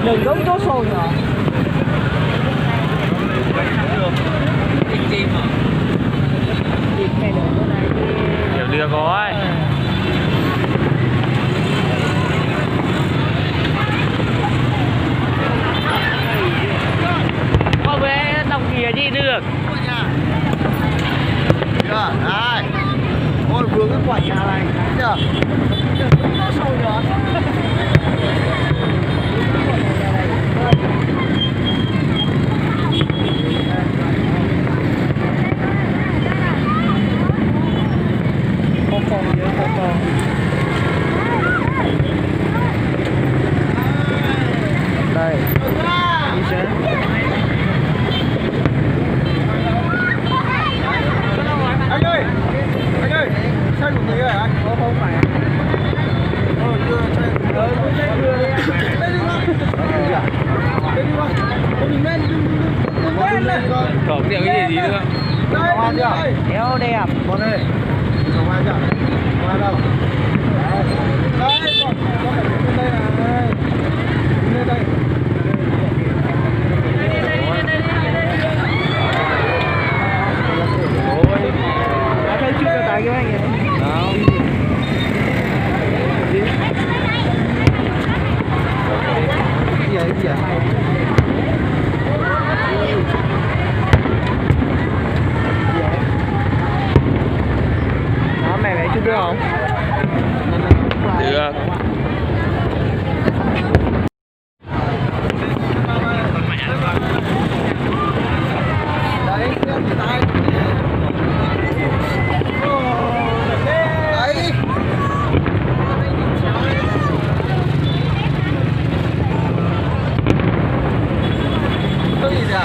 Đừng giống chó sồi nhỏ. Kiểu đưa có ấy. Không bé đọc kìa đi được. Chưa? Đây. Ôi vướng cái quả nhà này. Chưa? Chó sồi nhỏ. Đây. Anh ơi, xe của người hả anh? Không phải. Đưa xe. Lên đi con. Lên đi con. Đừng lên. Có cái gì nữa? Đây, Ngon chưa? Đéo đẹp. con ơi. Không ai chưa? Không ai đâu. Đây, con phải lên đây này. Lên đây. Thấy chưa cái tay cái anh ấy. Cái gì? Đó, mẹ mẹ chút được không? Được. Đấy, tay. Đấy. Cái gì vậy?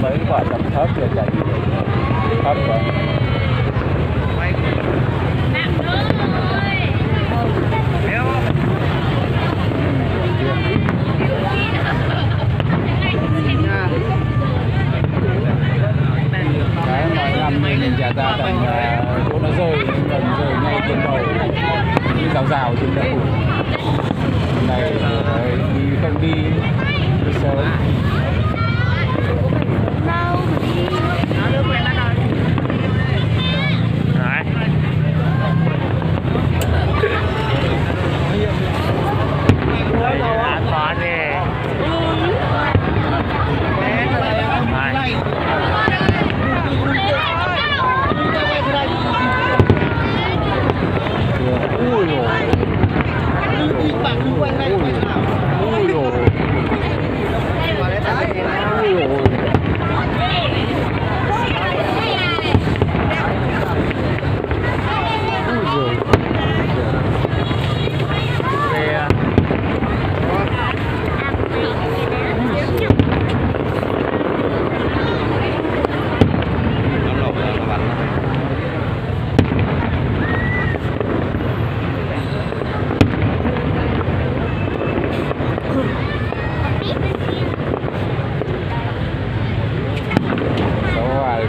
Mấy quả tầm thấp rồi chạy thấp rồi. Cái mọi năm mình trả ra tầm chỗ nó rơi ngay trên đầu, như rào trên đầu. Này đi không đi sớm. An toàn nè. Ui dồi. Ui dồi.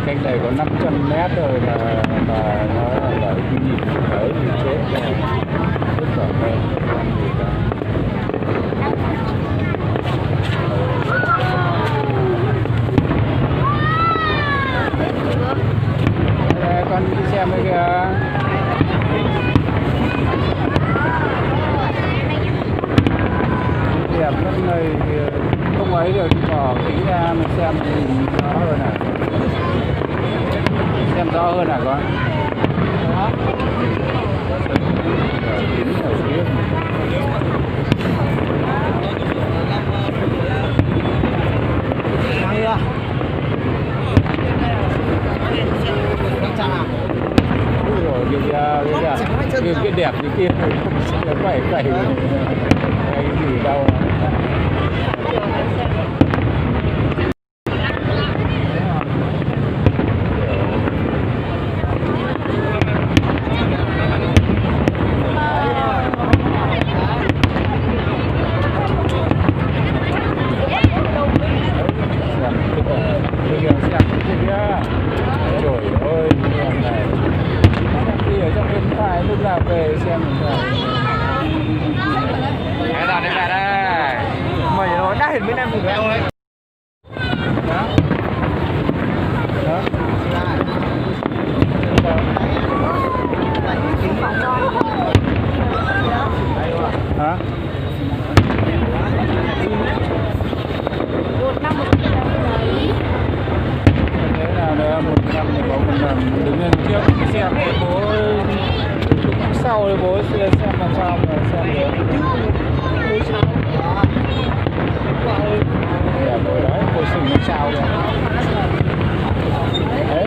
Cách đây có 500 mét rồi mà nó là cái gì đấy thì chết rồi, rất là mệt. Con đi xem đây kìa. Đẹp lắm này, không ấy được, bỏ kính ra mà xem nhìn rõ hơn à. Xem rõ hơn à con. Đó. Hay à. Ui rồi, cái đẹp như kia quẩy cái gì đâu. là về xem rồi. Đây rồi, đây đây. Mày nó đã hình bên em rồi đấy. Đó. Đó. Hả? Thế là nữa, một năm thì bố mình đứng lên trước xem cái bố đứng sau thì bố xem làm sao mà xem được. Đẹp rồi đấy, bố sừng làm sao rồi. Đấy.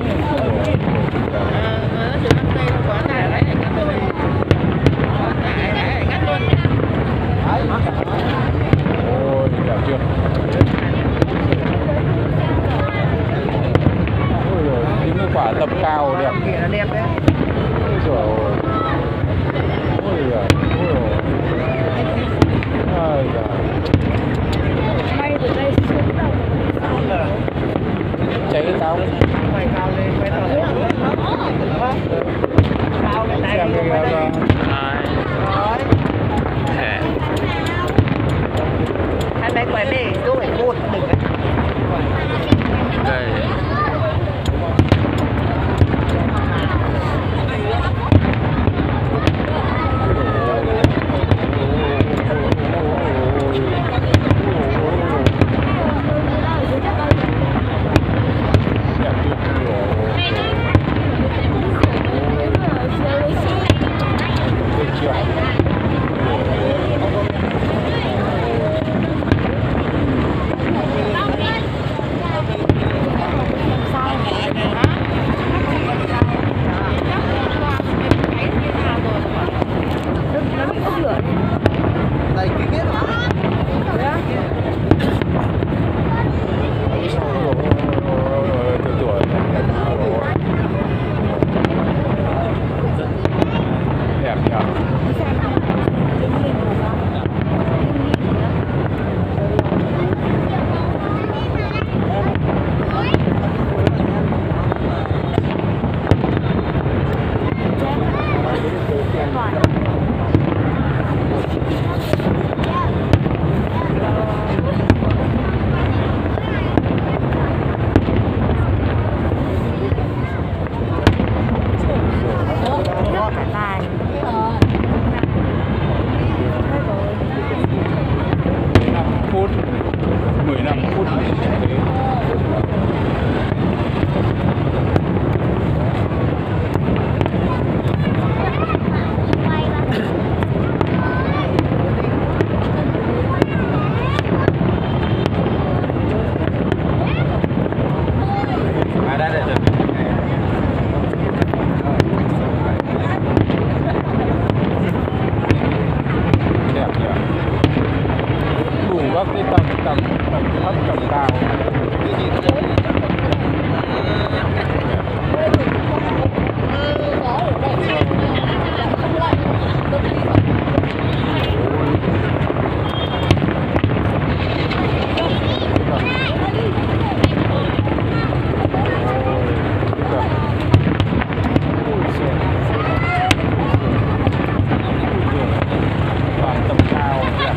Ôi, đẹp chưa? Ôi rồi, những cái quả tập cao đẹp. Kìa nó đẹp đấy. Ôi trời ơi. Ôi giời, ôi rồi. Ôi giời. May từ đây xuống đâu. Cháy cái táo. Mày cao lên, quay tao lên. Cao lên tay. Xem cái Rồi. Hai bé quay đi, tôi phải cột đừng ấy. Đây. Đây cái biết hả? Đẹp nhỉ? Phút 15 phút đẹp nhỉ? Đủ các cái tầng thấp tầng cao. Tầm cao đẹp.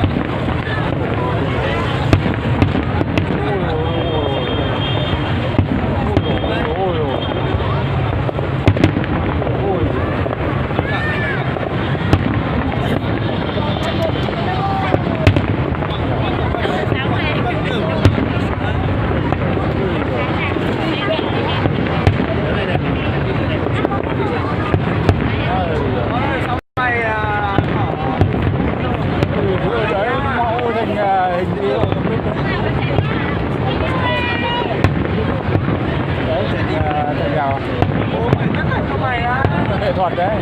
Nghệ thuật đấy,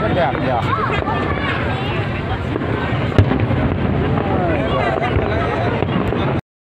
rất đẹp nhỉ.